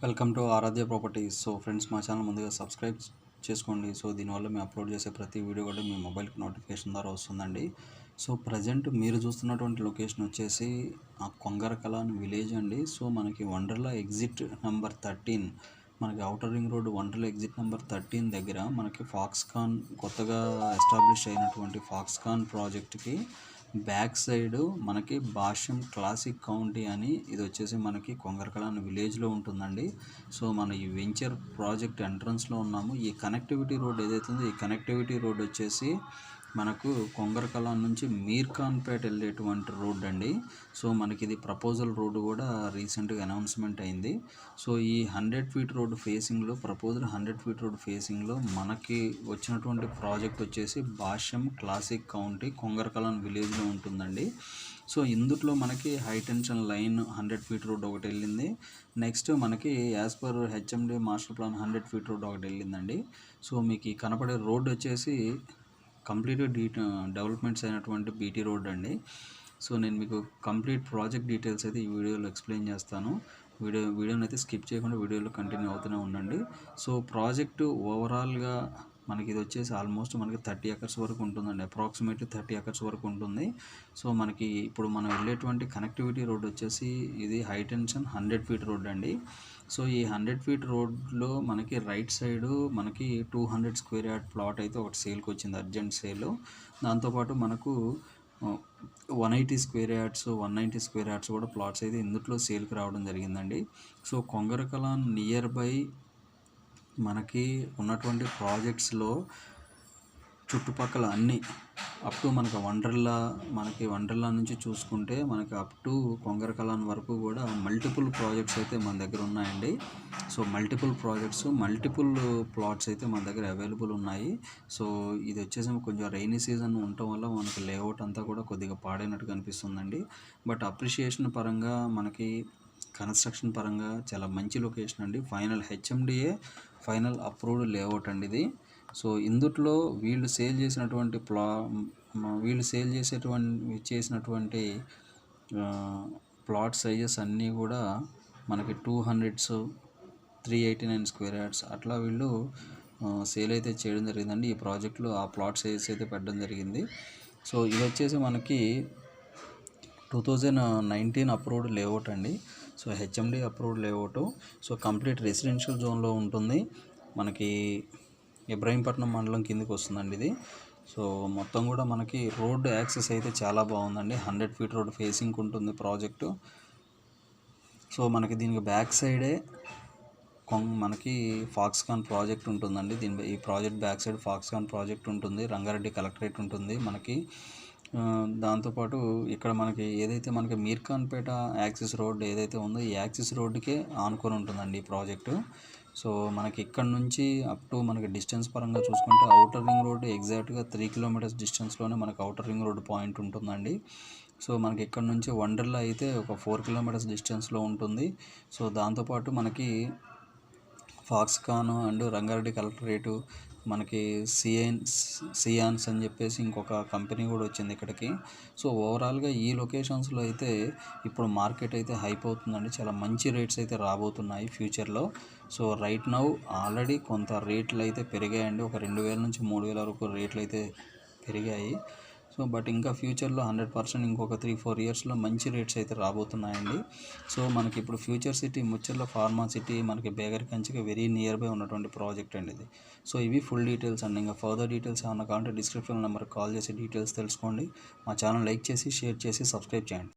Welcome to Aradhya properties. So friends, మా channel ముందుగా subscribe చేసుకోండి. సో దీనివల్ల మేము అప్లోడ్ చేసే ప్రతి వీడియో కూడా మీ మొబైల్కి నోటిఫికేషన్ ద్వారా వస్తుందండి. సో ప్రజెంట్ మీరు చూస్తున్నటువంటి లొకేషన్ వచ్చేసి కొంగరకలాన్ విలేజ్ అండి. సో మనకి వండర్లా ఎగ్జిట్ నెంబర్ 13, మనకి outer ring road Wonderla exit number 13 దగ్గర మనకి ఫాక్స్కాన్ కొత్తగా ఎస్టాబ్లిష్ అయినటువంటి ఫాక్స్కాన్ ప్రాజెక్ట్కి బ్యాక్ సైడ్ మనకి భాష్యం క్లాసిక్ కౌంటీ అని ఇది వచ్చేసి మనకి కొంగరకలాన్ విలేజ్లో ఉంటుందండి. సో మన ఈ వెంచర్ ప్రాజెక్ట్ ఎంట్రన్స్లో ఉన్నాము. ఈ కనెక్టివిటీ రోడ్ ఏదైతే ఉందో ఈ కనెక్టివిటీ రోడ్ వచ్చేసి మనకు కొంగరకలాన్ నుంచి మీర్ఖాన్పేట వెళ్ళేటువంటి రోడ్ అండి. సో మనకి ఇది ప్రపోజల్ రోడ్డు కూడా రీసెంట్గా అనౌన్స్మెంట్ అయింది. సో ఈ 100 ఫీట్ రోడ్ ఫేసింగ్లో ప్రపోజల్ 100 ఫీట్ రోడ్ ఫేసింగ్లో మనకి వచ్చినటువంటి ప్రాజెక్ట్ వచ్చేసి భాష్యం క్లాసిక్ కౌంటీ కొంగరకలాన్ విలేజ్లో ఉంటుందండి. సో ఇందులో మనకి high tension line 100 feet road ఒకటి వెళ్ళింది. నెక్స్ట్ మనకి as per HMD master plan 100 feet road ఒకటి వెళ్ళిందండి. సో మీకు ఈ కనపడే రోడ్ వచ్చేసి కంప్లీట్గా డెవలప్మెంట్స్ అయినటువంటి బీటీ రోడ్ అండి. సో నేను మీకు కంప్లీట్ ప్రాజెక్ట్ డీటెయిల్స్ అయితే ఈ వీడియోలో ఎక్స్ప్లెయిన్ చేస్తాను. వీడియోని అయితే స్కిప్ చేయకుండా వీడియోలో కంటిన్యూ అవుతూనే ఉండండి. సో ప్రాజెక్టు ఓవరాల్గా మనకి ఇది వచ్చేసి ఆల్మోస్ట్ మనకి 30 ఎకర్స్ వరకు ఉంటుందండి. అప్రాక్సిమేట్లీ 30 ఎకర్స్ వరకు ఉంటుంది. సో మనకి ఇప్పుడు మనం వెళ్ళేటువంటి కనెక్టివిటీ రోడ్ వచ్చేసి ఇది హై టెన్షన్ 100 ఫీట్ రోడ్ అండి. సో ఈ 100 ఫీట్ రోడ్లో మనకి రైట్ సైడు మనకి 200 స్క్వేర్ యార్డ్ ప్లాట్ అయితే ఒకటి సేల్కి వచ్చింది, అర్జెంట్ సేల్. దాంతోపాటు మనకు 180 స్క్వేర్ యార్డ్స్ 190 స్క్వేర్ యార్డ్స్ కూడా ప్లాట్స్ అయితే ఇందులో సేల్కి రావడం జరిగిందండి. సో కొంగరకలాన్ నియర్ బై మనకి ఉన్నటువంటి ప్రాజెక్ట్స్లో చుట్టుపక్కల అన్నీ అప్ టు మనకి వండర్లా నుంచి చూసుకుంటే మనకి అప్ టు కొంగరకలాన్ వరకు కూడా మల్టిపుల్ ప్రాజెక్ట్స్ అయితే మన దగ్గర ఉన్నాయండి. So multiple projects multiple plots అయితే మన దగ్గర అవైలబుల్ ఉన్నాయి. సో ఇది వచ్చేసి కొంచెం రైనీ సీజన్ ఉండటం వల్ల మనకి లేఅవుట్ అంతా కూడా కొద్దిగా పాడైనట్టు కనిపిస్తుందండి. బట్ అప్రిషియేషన్ పరంగా మనకి కన్స్ట్రక్షన్ పరంగా చాలా మంచి లొకేషన్ అండి. Final HMDA final approved layout అండి ఇది. సో ఇందులో వీళ్ళు సేల్ చేసినటువంటి ప్లాట్ సైజెస్ అన్నీ కూడా మనకి 200s 389 స్క్వేర్ యార్డ్స్ అట్లా వీళ్ళు సేల్ అయితే చేయడం జరిగిందండి. ఈ ప్రాజెక్టులో ఆ ప్లాట్ సైజెస్ అయితే పెట్టడం జరిగింది. సో ఇది వచ్చేసి మనకి 2019 అప్రూవ్డ్ లేఅవుట్ అండి. So HMD approved layout. So complete residential జోన్లో ఉంటుంది. మనకి ఇబ్రహీంపట్నం మండలం కిందకి వస్తుందండి ఇది. సో మొత్తం కూడా మనకి రోడ్ యాక్సెస్ అయితే చాలా బాగుందండి. 100 ఫీట్ రోడ్ ఫేసింగ్ ఉంటుంది ప్రాజెక్టు. సో మనకి దీనికి బ్యాక్ సైడే మనకి ఫాక్స్కాన్ ప్రాజెక్ట్ ఉంటుందండి. ఈ project back side Foxconn project ఉంటుంది. రంగారెడ్డి కలెక్టరేట్ ఉంటుంది మనకి. దాంతోపాటు ఇక్కడ మనకి ఏదైతే మనకి మీర్ఖాన్పేట యాక్సిస్ రోడ్ ఏదైతే ఉందో ఈ యాక్సిస్ రోడ్డుకే ఆనుకొని ఉంటుందండి ఈ ప్రాజెక్టు. సో మనకి ఇక్కడ నుంచి అప్ టు మనకి డిస్టెన్స్ పరంగా చూసుకుంటే ఔటర్ రింగ్ రోడ్ ఎగ్జాక్ట్గా 3 కిలోమీటర్స్ డిస్టెన్స్లోనే మనకి ఔటర్ రింగ్ రోడ్ పాయింట్ ఉంటుందండి. సో మనకి ఇక్కడ నుంచి వండర్లా అయితే ఒక 4 కిలోమీటర్స్ డిస్టెన్స్లో ఉంటుంది. సో దాంతోపాటు మనకి ఫాక్స్కాన్ అండ్ రంగారెడ్డి కలెక్టరేటు మనకి సియాన్స్ అని చెప్పేసి ఇంకొక కంపెనీ కూడా వచ్చింది ఇక్కడికి. సో ఓవరాల్గా ఈ లొకేషన్స్లో అయితే ఇప్పుడు మార్కెట్ అయితే హైప్ అవుతుందండి. చాలా మంచి రేట్స్ అయితే రాబోతున్నాయి ఫ్యూచర్లో. సో రైట్ నౌ ఆల్రెడీ కొంత రేట్లు అయితే పెరిగాయండి. ఒక 2000 నుంచి 3000 వరకు రేట్లు అయితే పెరిగాయి. సో బట్ ఇంకా ఫ్యూచర్లో 100% ఇంకొక 3-4 ఇయర్స్లో మంచి రేట్స్ అయితే రాబోతున్నాయండి. సో మనకి ఇప్పుడు future city Mucherla pharma city మనకి బేగర్ కంచికి వెరీ నియర్ బై ఉన్నటువంటి ప్రాజెక్ట్ అండి ఇది. సో ఇవి ఫుల్ డీటెయిల్స్ అండి. ఇంకా ఫర్దర్ డీటెయిల్స్ ఏమన్నా కావాలంటే డిస్క్రిప్షన్ నెంబర్కి కాల్ చేసి డీటెయిల్స్ తెలుసుకోండి. మా ఛానల్ లైక్ చేసి షేర్ చేసి సబ్స్క్రైబ్ చేయండి.